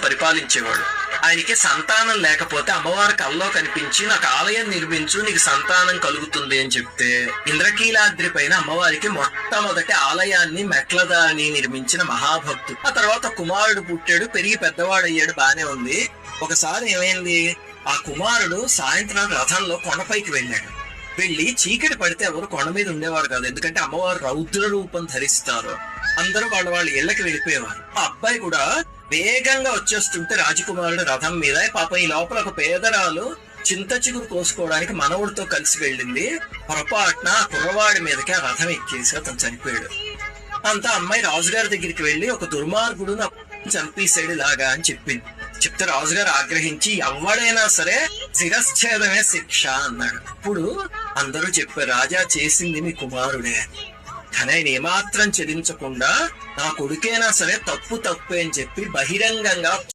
పరిపాలించేవాడు. ఆయనకి సంతానం లేకపోతే అమ్మవారి కల్లో కనిపించి నాకు ఆలయం నిర్మించు, నీకు సంతానం కలుగుతుంది అని చెప్తే ఇంద్రకీలాద్రి పైన అమ్మవారికి మొట్టమొదటి ఆలయాన్ని మెట్లదాని నిర్మించిన మహాభక్తుడు. ఆ తర్వాత కుమారుడు పుట్టాడు, పెరిగి పెద్దవాడయ్యాడు, బానే ఉంది. ఒకసారి ఏమైంది, ఆ కుమారుడు సాయంత్రం రథంలో కొండపైకి వెళ్ళాడు. వెళ్ళి చీకటి పడితే ఎవరు కొండ మీద ఉండేవారు కాదు, ఎందుకంటే అమ్మవారు రౌద్ర రూపం ధరిస్తారు. అందరూ వాళ్ళ ఇళ్ళకి వెళ్ళిపోయేవారు. ఆ అబ్బాయి కూడా వేగంగా వచ్చేస్తుంటే రాజకుమారుడు రథం మీద, పాపం ఈ లోపల ఒక పేదరాలు చింత చిగురు కోసుకోవడానికి మనవుడితో కలిసి వెళ్ళింది. పొరపాటున ఆ కుర్రవాడి మీదకి ఆ రథం ఎక్కేసి అతను చనిపోయాడు. అంతా అమ్మాయి రాజుగారి దగ్గరికి వెళ్ళి ఒక దుర్మార్గుడు నా చంపేశాడు ఇలాగా అని చెప్తే రాజుగారు ఆగ్రహించి ఎవడైనా సరే శిరశ్ఛేదమే శిక్ష అన్నాడు. ఇప్పుడు అందరూ చెప్పారు, రాజా చేసింది మీ కుమారుడే, కానీ ఆయన ఏమాత్రం చెల్లించకుండా నా కొడుకైనా సరే తప్పే అని చెప్పి బహిరంగంగా